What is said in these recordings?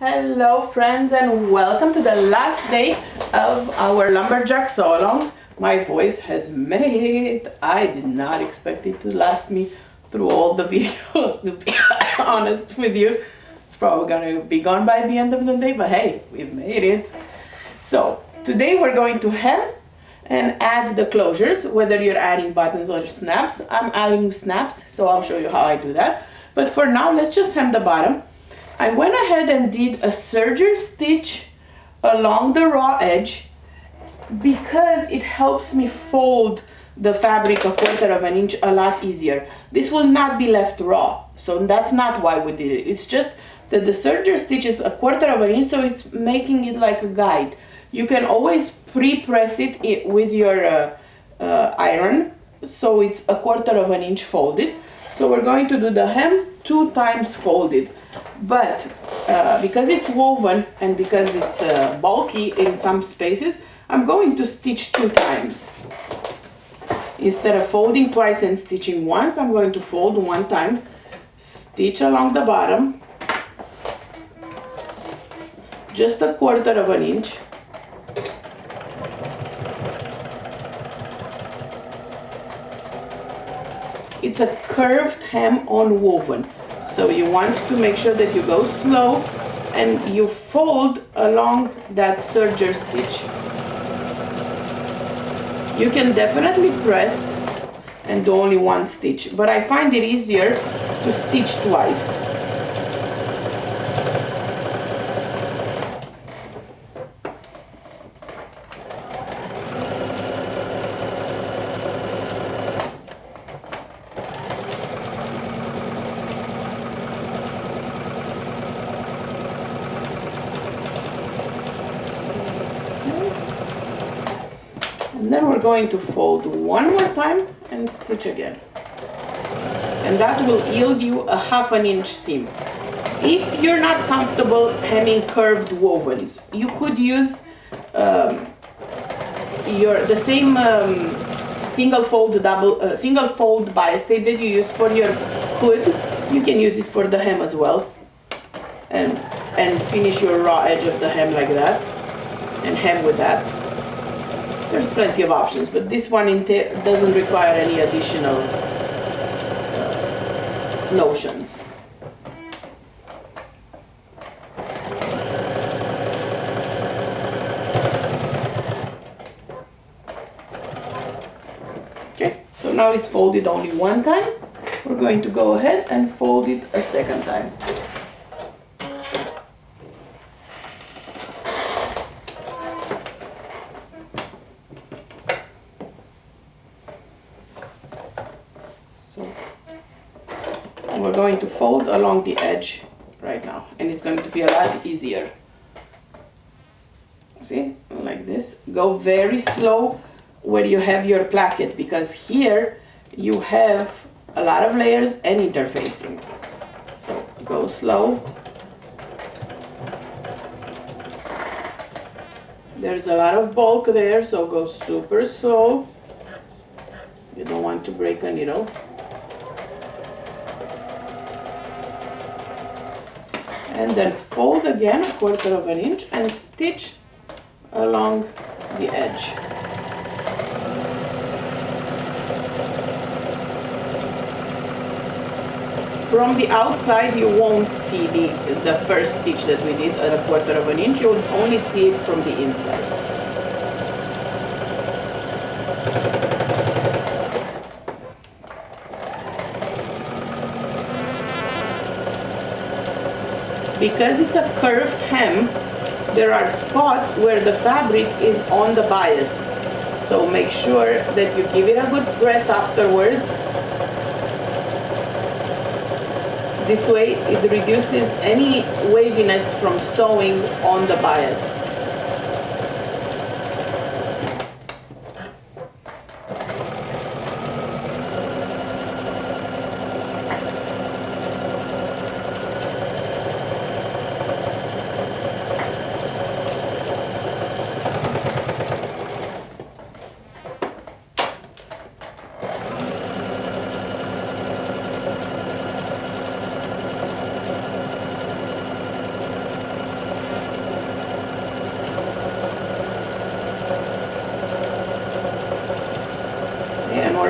Hello friends, and welcome to the last day of our lumberjack sew along. My voice has made it. I did not expect it to last me through all the videos, to be honest with you. It's probably gonna be gone by the end of the day, but hey, we've made it. So today we're going to hem and add the closures, whether you're adding buttons or snaps. I'm adding snaps, so I'll show you how I do that. But for now, let's just hem the bottom. I went ahead and did a serger stitch along the raw edge because it helps me fold the fabric a quarter of an inch a lot easier. This will not be left raw, so that's not why we did it. It's just that the serger stitch is a quarter of an inch, so it's making it like a guide. You can always pre-press it with your iron, so it's a quarter of an inch folded. So we're going to do the hem 2 times folded. But because it's woven and because it's bulky in some spaces, I'm going to stitch 2 times. Instead of folding twice and stitching once, I'm going to fold 1 time, stitch along the bottom, just a quarter of an inch. It's a curved hem on woven. So you want to make sure that you go slow and you fold along that serger stitch. You can definitely press and do only 1 stitch, but I find it easier to stitch twice. And then we're going to fold 1 more time and stitch again. And that will yield you a ½ inch seam. If you're not comfortable hemming curved wovens, you could use the same single fold bias tape that you use for your hood. You can use it for the hem as well, and finish your raw edge of the hem like that, and hem with that. There's plenty of options, but this one doesn't require any additional notions. Okay, so now it's folded only 1 time. We're going to go ahead and fold it a 2nd time. We're going to fold along the edge right now, and it's going to be a lot easier. See, like this. Go very slow where you have your placket, because here you have a lot of layers and interfacing. So go slow. There's a lot of bulk there, so go super slow. You don't want to break a needle. And then fold again a quarter of an inch and stitch along the edge. From the outside you won't see the first stitch that we did at a quarter of an inch. You'll only see it from the inside. Because it's a curved hem, there are spots where the fabric is on the bias. So make sure that you give it a good press afterwards. This way it reduces any waviness from sewing on the bias.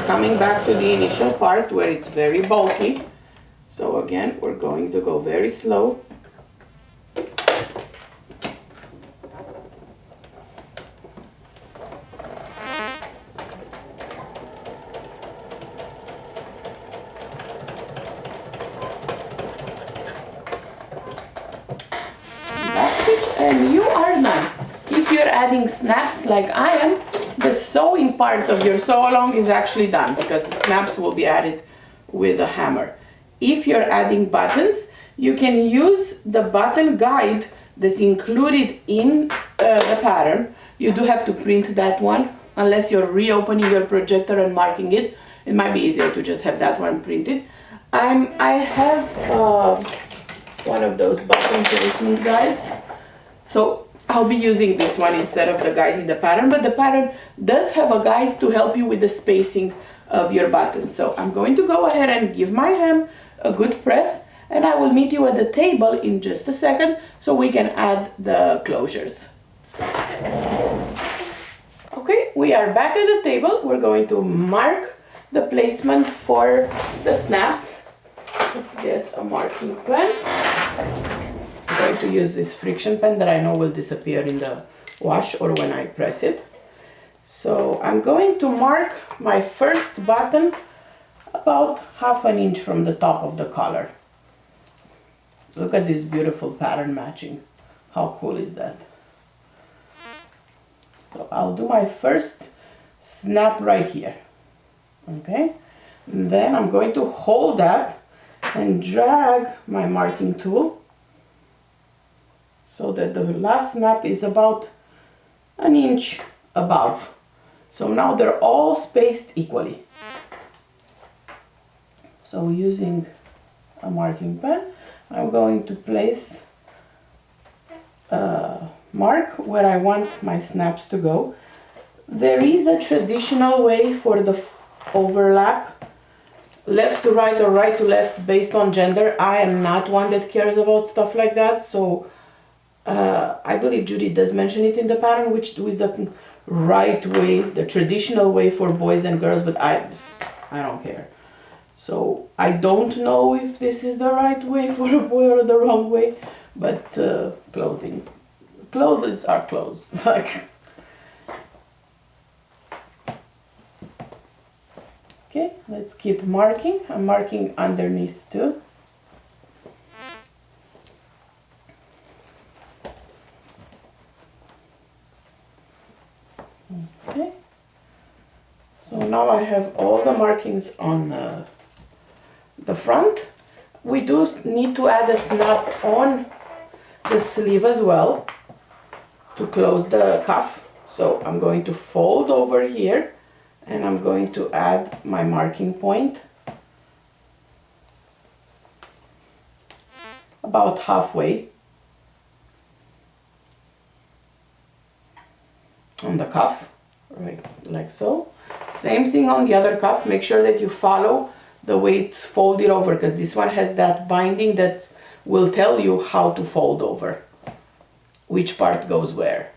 we're coming back to the initial part where it's very bulky. So again, we're going to go very slow. That's it, and you are done. If you're adding snaps like I am, the sewing part of your sew along is actually done because the snaps will be added with a hammer. If you're adding buttons, you can use the button guide that's included in the pattern. You do have to print that one unless you're reopening your projector and marking it. It might be easier to just have that one printed. I have one of those button placement guides, so I'll be using this one instead of the guide in the pattern, but the pattern does have a guide to help you with the spacing of your buttons. So I'm going to go ahead and give my hem a good press, and I will meet you at the table in just a second so we can add the closures. Okay, we are back at the table. We're going to mark the placement for the snaps. Let's get a marking pen. I'm going to use this friction pen that I know will disappear in the wash or when I press it. So I'm going to mark my first button about 1/2 inch from the top of the collar. Look at this beautiful pattern matching. How cool is that? So I'll do my first snap right here. Okay, and then I'm going to hold that and drag my marking tool so that the last snap is about 1 inch above. So now they're all spaced equally. So using a marking pen, I'm going to place a mark where I want my snaps to go. There is a traditional way for the overlap, left to right or right to left based on gender. I am not one that cares about stuff like that, so I believe Judy does mention it in the pattern, which is the right way, the traditional way for boys and girls, but I don't care. So I don't know if this is the right way for a boy or the wrong way, but clothes are clothes. Like, okay, let's keep marking. I'm marking underneath too. Okay, so now I have all the markings on the front. We do need to add a snap on the sleeve as well to close the cuff. So I'm going to fold over here and I'm going to add my marking point about halfway on the cuff, right, like so. Same thing on the other cuff. Make sure that you follow the way it's folded over, because this one has that binding that will tell you how to fold over, which part goes where.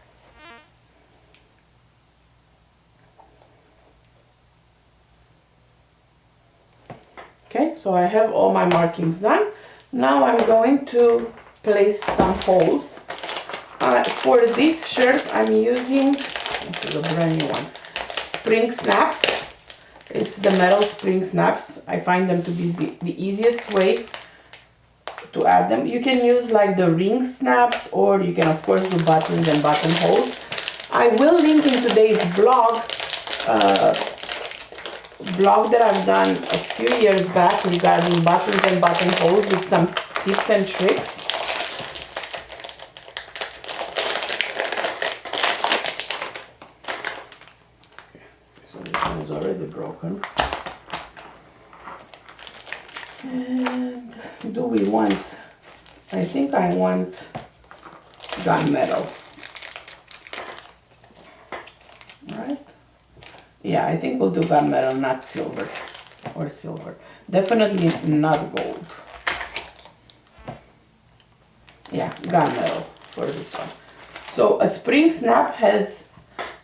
Okay, so I have all my markings done. Now I'm going to place some holes. For this shirt, I'm using, this is a brand new one, spring snaps. It's the metal spring snaps. I find them to be the easiest way to add them. You can use like the ring snaps, or you can of course do buttons and buttonholes. I will link in today's blog that I've done a few years back regarding buttons and buttonholes with some tips and tricks. So this one is already broken. And do we want, I think I want gunmetal. Right? Yeah, I think we'll do gunmetal, not silver or silver. Definitely not gold. Yeah, gunmetal for this one. So a spring snap has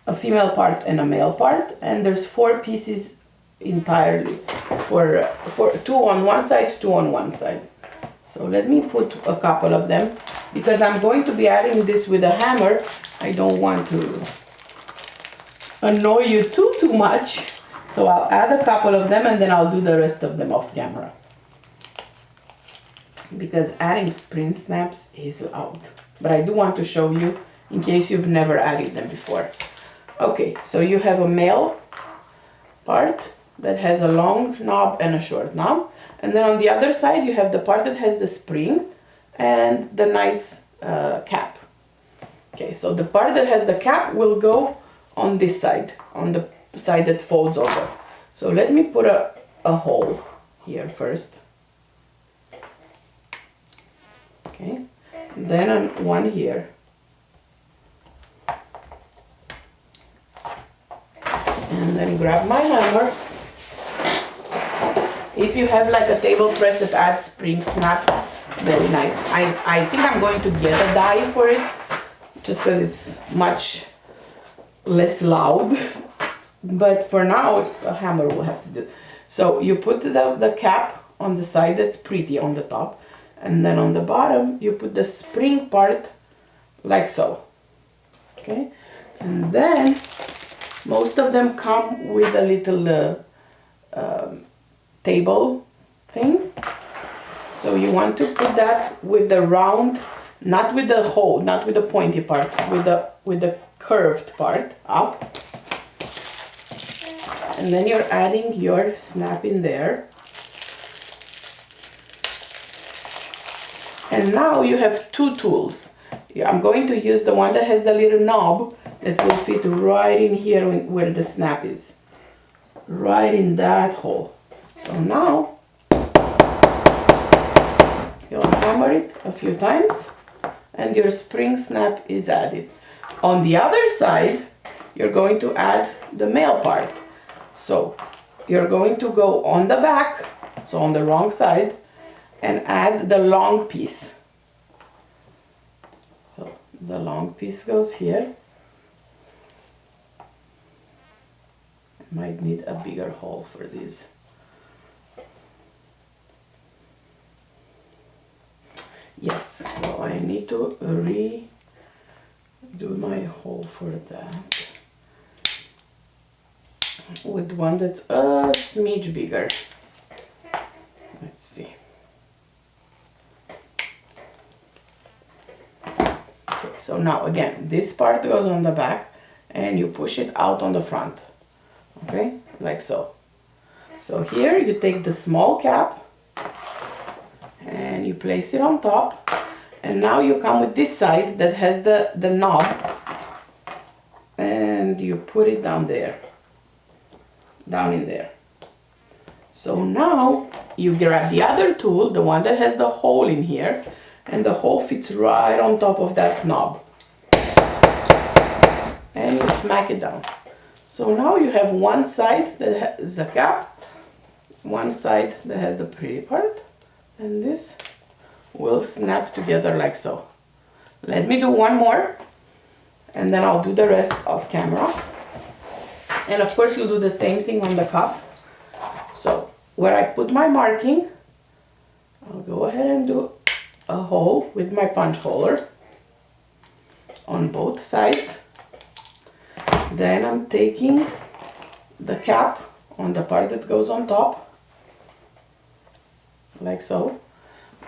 a female part and a male part, and there's 4 pieces entirely for two on one side, two on one side. So let me put a couple of them because I'm going to be adding this with a hammer. I don't want to annoy you too much. So I'll add a couple of them and then I'll do the rest of them off camera. Because adding spring snaps is loud. But I do want to show you in case you've never added them before. Okay, so you have a male part that has a long knob and a short knob. And then on the other side you have the part that has the spring and the nice cap. Okay, so the part that has the cap will go on this side, on the side that folds over. So let me put a hole here first. Okay, then one here. And then grab my hammer. If you have like a table press that adds spring snaps, very nice. I think I'm going to get a die for it, just because it's much less loud. But for now, a hammer will have to do. So you put the cap on the side that's pretty on the top. And then on the bottom, you put the spring part like so. Okay? And then most of them come with a little table thing. So you want to put that with the round, not with the hole, not with the pointy part, with the curved part up. And then you're adding your snap in there. And now you have two tools. I'm going to use the one that has the little knob that will fit right in here where the snap is. Right in that hole. So now you'll hammer it a few times and your spring snap is added. On the other side, you're going to add the male part. So you're going to go on the back, so on the wrong side, and add the long piece. So the long piece goes here. I might need a bigger hole for these. Yes, so I need to redo my hole for that with one that's a smidge bigger. Let's see. Okay, so now again, this part goes on the back and you push it out on the front. Okay, like so. So here you take the small cap and you place it on top, and now you come with this side that has the knob and you put it down there, down in there. So now you grab the other tool, the one that has the hole in here, and the hole fits right on top of that knob, and you smack it down. So now you have one side that has the cap, one side that has the pretty part, and this will snap together like so. Let me do one more and then I'll do the rest off camera. And of course you'll do the same thing on the cuff. So where I put my marking, I'll go ahead and do a hole with my punch holer on both sides. Then I'm taking the cap on the part that goes on top, like so.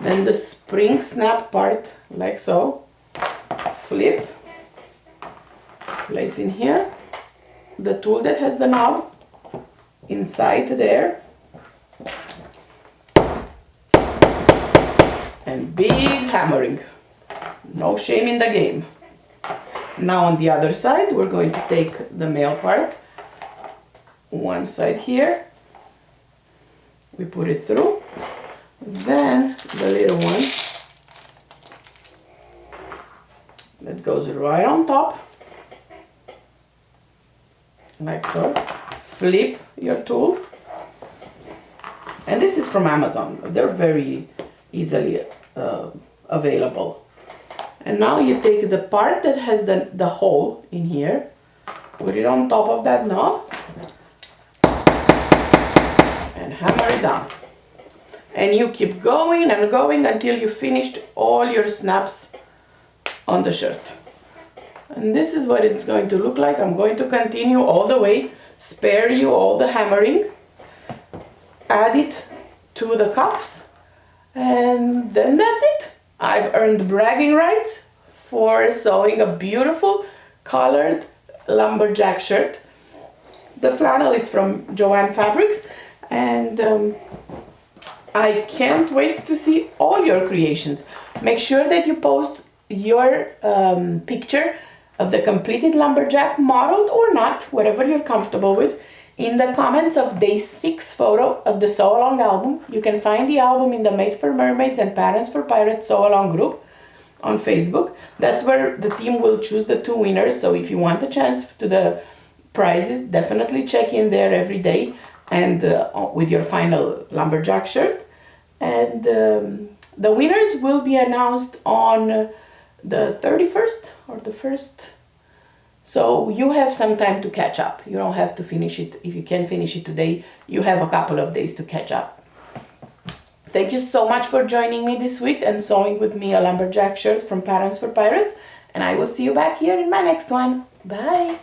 Then the spring snap part, like so. Flip, place in here the tool that has the knob inside there, and big hammering. No shame in the game. Now on the other side, we're going to take the male part, one side here, we put it through, then the little one that goes right on top, like so. Flip your tool, and this is from Amazon. They're very easily available. And now you take the part that has the hole in here, put it on top of that knob, and hammer it down. And you keep going and going until you finished all your snaps on the shirt. And this is what it's going to look like. I'm going to continue all the way, spare you all the hammering, add it to the cuffs, and then that's it. I've earned bragging rights for sewing a beautiful colored lumberjack shirt. The flannel is from Joanne Fabrics, and I can't wait to see all your creations. Make sure that you post your picture of the completed lumberjack, modeled or not, whatever you're comfortable with, in the comments of day 6 photo of the Sew Along album. You can find the album in the Made for Mermaids and Patterns for Pirates Sew Along group on Facebook. That's where the team will choose the 2 winners. So if you want a chance to the prizes, definitely check in there every day and with your final lumberjack shirt. And the winners will be announced on the 31st or the 1st. So you have some time to catch up. You don't have to finish it. If you can't finish it today, you have a couple of days to catch up. Thank you so much for joining me this week and sewing with me a lumberjack shirt from Patterns for Pirates. And I will see you back here in my next one. Bye!